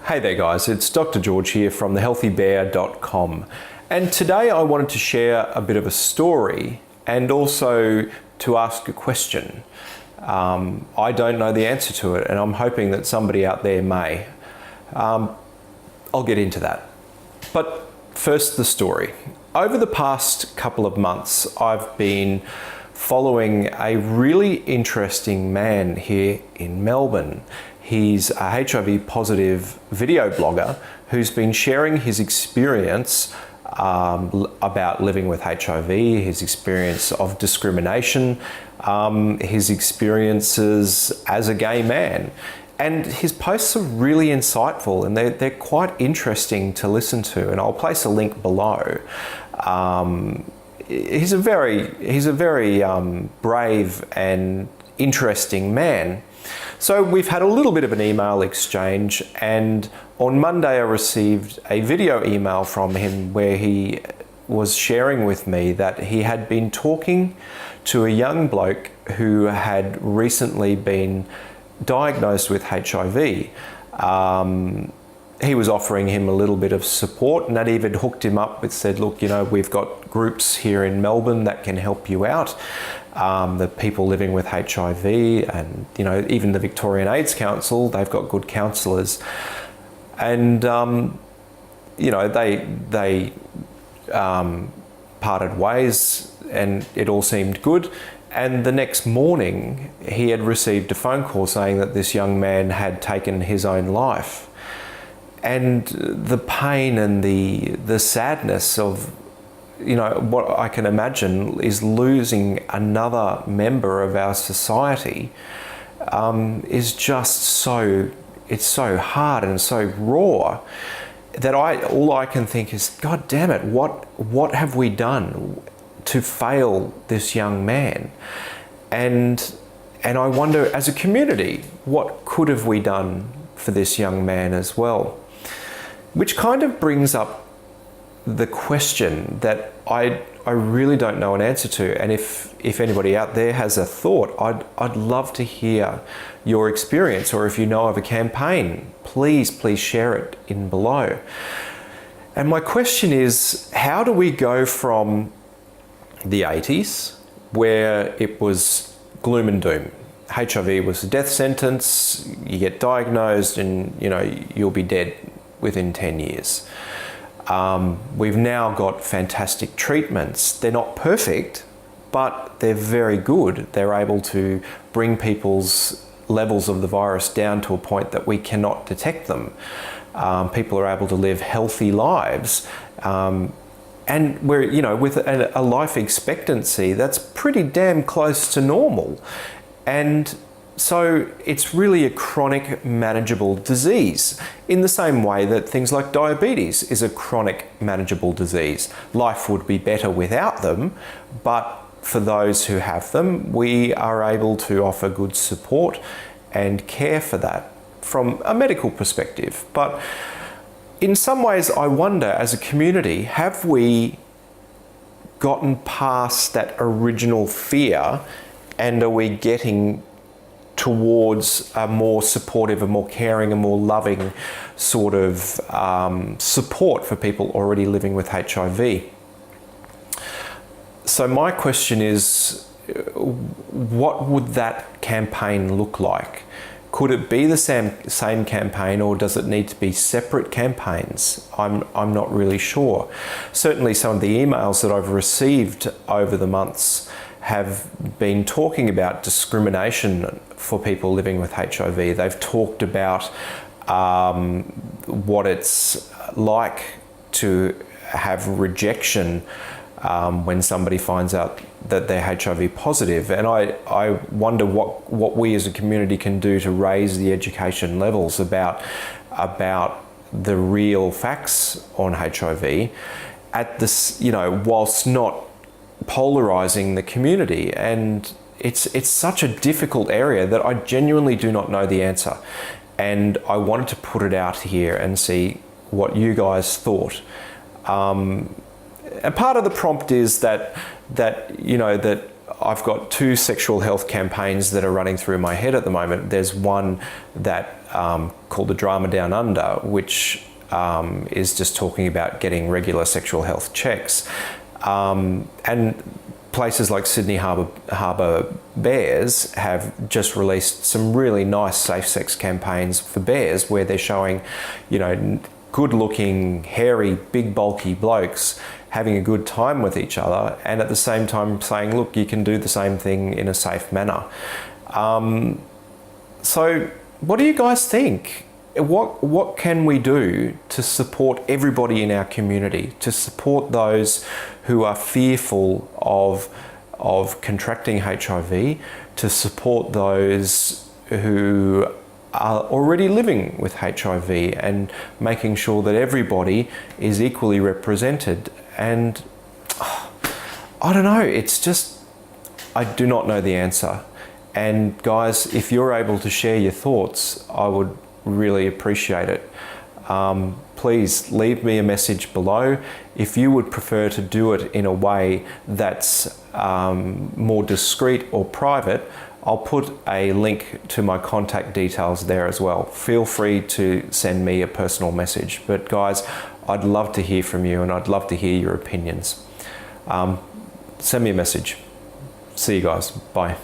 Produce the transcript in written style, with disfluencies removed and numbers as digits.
Hey there guys, it's Dr. George here from thehealthybear.com, and today I wanted to share a bit of a story and also to ask a question. I don't know the answer to it and I'm hoping that somebody out there may. I'll get into that. But first, the story. Over the past couple of months I've been following a really interesting man here in Melbourne. He's a HIV positive video blogger who's been sharing his experience about living with HIV, his experience of discrimination, his experiences as a gay man. And his posts are really insightful and they're quite interesting to listen to, and I'll place a link below. He's a very brave and interesting man. So we've had a little bit of an email exchange, and on Monday I received a video email from him where he was sharing with me that he had been talking to a young bloke who had recently been diagnosed with HIV. He was offering him a little bit of support, and that even hooked him up with, said, look, you know, we've got groups here in Melbourne that can help you out. The people living with HIV, and, you know, even the Victorian AIDS Council, they've got good counsellors. And, you know, they parted ways and it all seemed good. And the next morning he had received a phone call saying that this young man had taken his own life. And the pain and the sadness of, you know, what I can imagine is losing another member of our society is just so, it's so hard and so raw that all I can think is, God damn it, what have we done to fail this young man? And I wonder, as a community, what could have we done for this young man as well? Which kind of brings up the question that I really don't know an answer to. And if anybody out there has a thought, I'd love to hear your experience, or if you know of a campaign, please share it in below. And my question is, how do we go from the 80s, where it was gloom and doom? HIV was a death sentence, you get diagnosed and, you know, you'll be dead within 10 years. We've now got fantastic treatments. They're not perfect, but they're very good. They're able to bring people's levels of the virus down to a point that we cannot detect them. People are able to live healthy lives. And we're, you know, with a life expectancy that's pretty damn close to normal. And so it's really a chronic manageable disease, in the same way that things like diabetes is a chronic manageable disease. Life would be better without them, but for those who have them, we are able to offer good support and care for that from a medical perspective. But in some ways, I wonder, as a community, have we gotten past that original fear, and are we getting towards a more supportive, a more caring, a more loving sort of support for people already living with HIV? So my question is, what would that campaign look like? Could it be the same campaign, or does it need to be separate campaigns? I'm not really sure. Certainly some of the emails that I've received over the months have been talking about discrimination for people living with HIV. They've talked about what it's like to have rejection when somebody finds out that they're HIV positive. And I wonder what we as a community can do to raise the education levels about the real facts on HIV at this, you know, whilst not polarizing the community. And it's such a difficult area that I genuinely do not know the answer, and I wanted to put it out here and see what you guys thought. And part of the prompt is that you know, that I've got two sexual health campaigns that are running through my head at the moment. There's one that called the Drama Down Under, which is just talking about getting regular sexual health checks. And places like Sydney Harbour Bears have just released some really nice safe sex campaigns for bears where they're showing, you know, good-looking, hairy, big, bulky blokes having a good time with each other, and at the same time saying, look, you can do the same thing in a safe manner. So what do you guys think? What can we do to support everybody in our community, to support those who are fearful of contracting HIV, to support those who are already living with HIV, and making sure that everybody is equally represented? And I don't know, it's just, I do not know the answer. And guys, if you're able to share your thoughts, I would really appreciate it. Please leave me a message below. If you would prefer to do it in a way that's more discreet or private, I'll put a link to my contact details there as well. Feel free to send me a personal message. But guys, I'd love to hear from you, and I'd love to hear your opinions. Send me a message. See you guys. Bye.